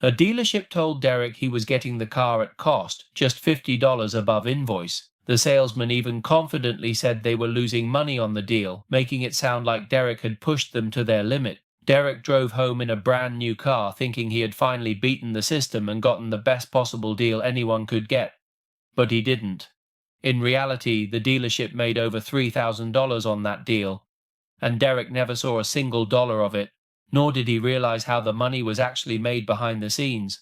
A dealership told Derek he was getting the car at cost, just $50 above invoice. The salesman even confidently said they were losing money on the deal, making it sound like Derek had pushed them to their limit. Derek drove home in a brand new car thinking he had finally beaten the system and gotten the best possible deal anyone could get. But he didn't. In reality, the dealership made over $3,000 on that deal, and Derek never saw a single dollar of it, nor did he realize how the money was actually made behind the scenes.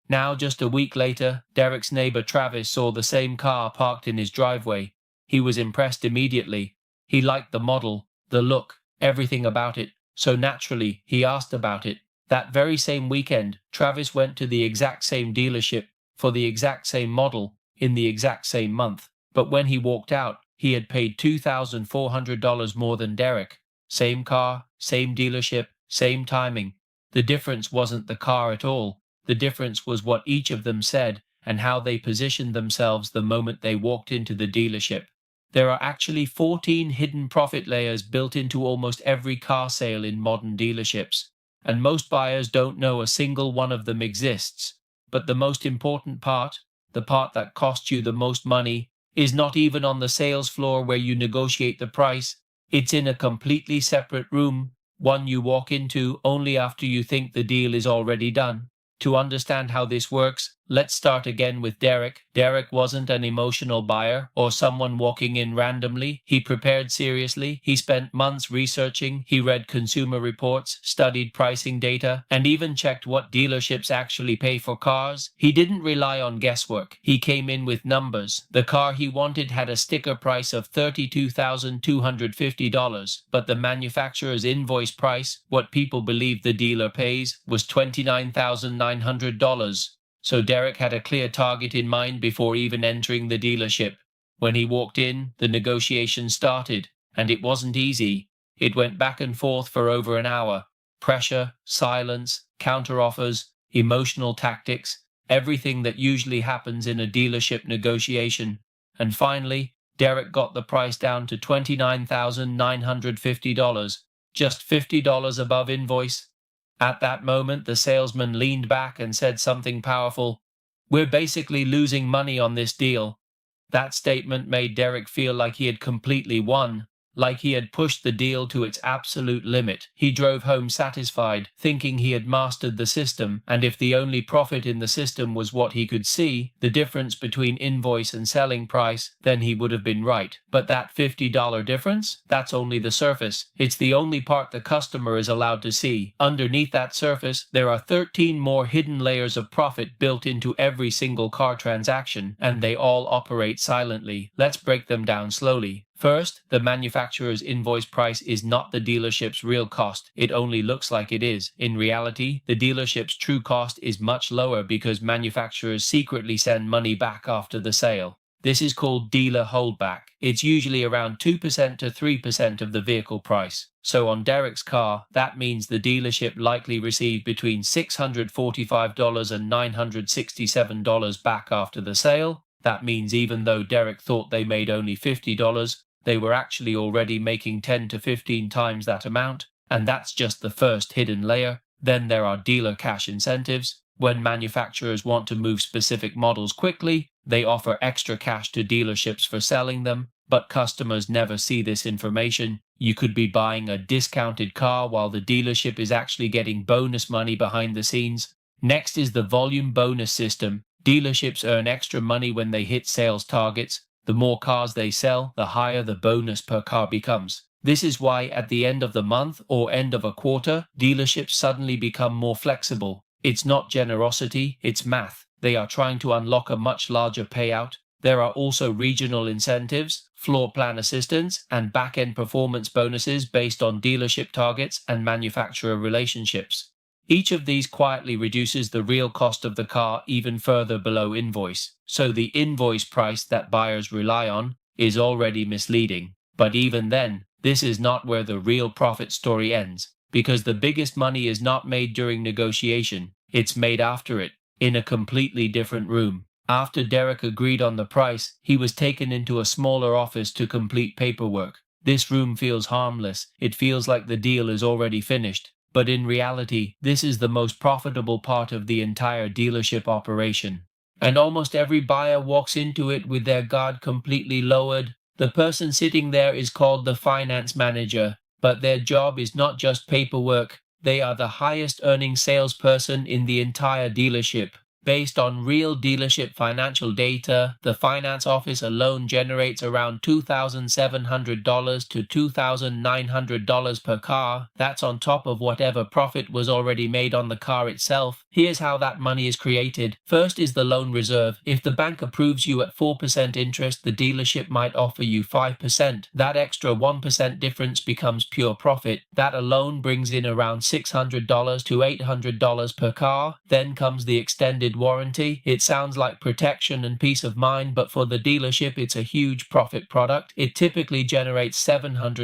Now, just a week later, Derek's neighbor Travis saw the same car parked in his driveway. He was impressed immediately. He liked the model, the look, everything about it, so naturally, he asked about it. That very same weekend, Travis went to the exact same dealership for the exact same model in the exact same month. But when he walked out, he had paid $2,400 more than Derek. Same car, same dealership, same timing. The difference wasn't the car at all. The difference was what each of them said and how they positioned themselves the moment they walked into the dealership. There are actually 14 hidden profit layers built into almost every car sale in modern dealerships, and most buyers don't know a single one of them exists. But the most important part, the part that costs you the most money, is not even on the sales floor where you negotiate the price. It's in a completely separate room, one you walk into only after you think the deal is already done. To understand how this works, let's start again with Derek. Derek wasn't an emotional buyer or someone walking in randomly. He prepared seriously. He spent months researching. He read consumer reports, studied pricing data, and even checked what dealerships actually pay for cars. He didn't rely on guesswork. He came in with numbers. The car he wanted had a sticker price of $32,250, but the manufacturer's invoice price, what people believe the dealer pays, was $29,900. So Derek had a clear target in mind before even entering the dealership. When he walked in, the negotiation started, and it wasn't easy. It went back and forth for over an hour. Pressure, silence, counteroffers, emotional tactics, everything that usually happens in a dealership negotiation. And finally, Derek got the price down to $29,950, just $50 above invoice. At that moment, the salesman leaned back and said something powerful. "We're basically losing money on this deal." That statement made Derek feel like he had completely won, like he had pushed the deal to its absolute limit. He drove home satisfied, thinking he had mastered the system, and if the only profit in the system was what he could see, the difference between invoice and selling price, then he would have been right. But that $50 difference? That's only the surface. It's the only part the customer is allowed to see. Underneath that surface, there are 13 more hidden layers of profit built into every single car transaction, and they all operate silently. Let's break them down slowly. First, the manufacturer's invoice price is not the dealership's real cost. It only looks like it is. In reality, the dealership's true cost is much lower because manufacturers secretly send money back after the sale. This is called dealer holdback. It's usually around 2% to 3% of the vehicle price. So on Derek's car, that means the dealership likely received between $645 and $967 back after the sale. That means even though Derek thought they made only $50, they were actually already making 10 to 15 times that amount, and that's just the first hidden layer. Then there are dealer cash incentives. When manufacturers want to move specific models quickly, they offer extra cash to dealerships for selling them, but customers never see this information. You could be buying a discounted car while the dealership is actually getting bonus money behind the scenes. Next is the volume bonus system. Dealerships earn extra money when they hit sales targets. The more cars they sell, the higher the bonus per car becomes. This is why at the end of the month or end of a quarter, dealerships suddenly become more flexible. It's not generosity, it's math. They are trying to unlock a much larger payout. There are also regional incentives, floor plan assistance, and back-end performance bonuses based on dealership targets and manufacturer relationships. Each of these quietly reduces the real cost of the car even further below invoice, so the invoice price that buyers rely on is already misleading. But even then, this is not where the real profit story ends, because the biggest money is not made during negotiation, it's made after it, in a completely different room. After Derek agreed on the price, he was taken into a smaller office to complete paperwork. This room feels harmless, it feels like the deal is already finished. But in reality, this is the most profitable part of the entire dealership operation. And almost every buyer walks into it with their guard completely lowered. The person sitting there is called the finance manager, but their job is not just paperwork. They are the highest earning salesperson in the entire dealership. Based on real dealership financial data, the finance office alone generates around $2,700 to $2,900 per car. That's on top of whatever profit was already made on the car itself. Here's how that money is created. First is the loan reserve. If the bank approves you at 4% interest, the dealership might offer you 5%. That extra 1% difference becomes pure profit. That alone brings in around $600 to $800 per car. Then comes the extended warranty. It sounds like protection and peace of mind, but for the dealership it's a huge profit product. It typically generates $700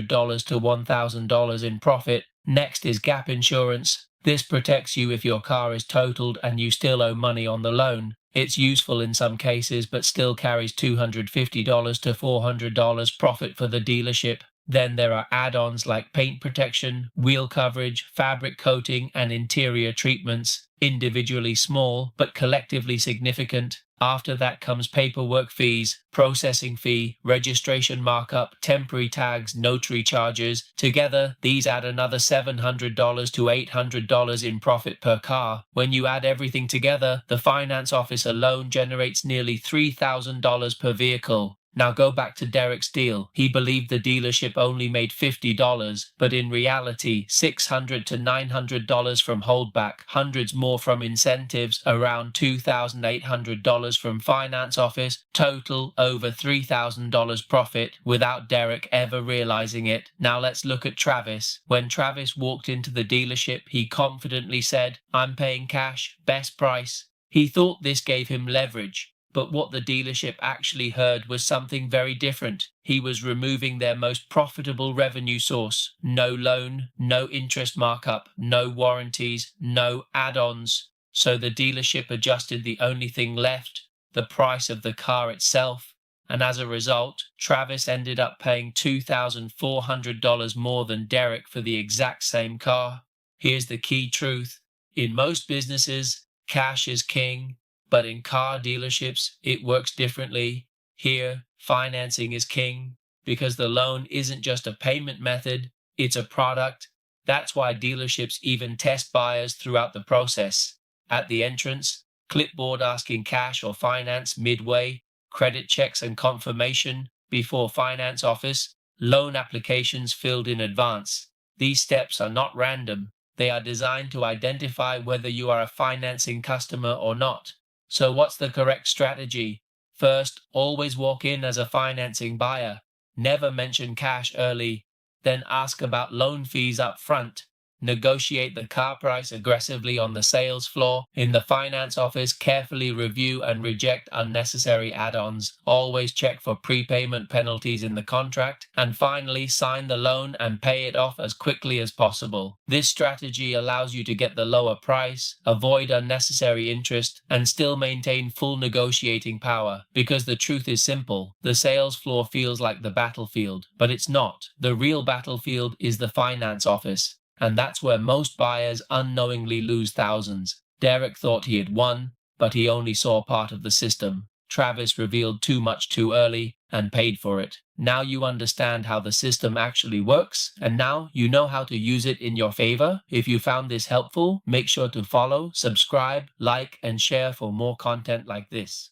to $1,000 in profit. Next is gap insurance. This protects you if your car is totaled and you still owe money on the loan. It's useful in some cases, but still carries $250 to $400 profit for the dealership. Then there are add-ons like paint protection, wheel coverage, fabric coating, and interior treatments, individually small but collectively significant. After that comes paperwork fees, processing fee, registration markup, temporary tags, notary charges. Together, these add another $700 to $800 in profit per car. When you add everything together, the finance office alone generates nearly $3,000 per vehicle. Now go back to Derek's deal. He believed the dealership only made $50, but in reality, $600 to $900 from holdback, hundreds more from incentives, around $2,800 from finance office, total over $3,000 profit without Derek ever realizing it. Now let's look at Travis. When Travis walked into the dealership, he confidently said, "I'm paying cash, best price." He thought this gave him leverage. But what the dealership actually heard was something very different. He was removing their most profitable revenue source. No loan, no interest markup, no warranties, no add-ons. So the dealership adjusted the only thing left, the price of the car itself. And as a result, Travis ended up paying $2,400 more than Derek for the exact same car. Here's the key truth. In most businesses, cash is king. But in car dealerships, it works differently. Here, financing is king, because the loan isn't just a payment method, it's a product. That's why dealerships even test buyers throughout the process. At the entrance, clipboard asking cash or finance midway, credit checks and confirmation before finance office, loan applications filled in advance. These steps are not random. They are designed to identify whether you are a financing customer or not. So what's the correct strategy? First, always walk in as a financing buyer. Never mention cash early. Then ask about loan fees up front. Negotiate the car price aggressively on the sales floor. In the finance office, carefully review and reject unnecessary add-ons. Always check for prepayment penalties in the contract. And finally, sign the loan and pay it off as quickly as possible. This strategy allows you to get the lower price, avoid unnecessary interest, and still maintain full negotiating power. Because the truth is simple. The sales floor feels like the battlefield, but it's not. The real battlefield is the finance office. And that's where most buyers unknowingly lose thousands. Derek thought he had won, but he only saw part of the system. Travis revealed too much too early and paid for it. Now you understand how the system actually works, and now you know how to use it in your favor. If you found this helpful, make sure to follow, subscribe, like, and share for more content like this.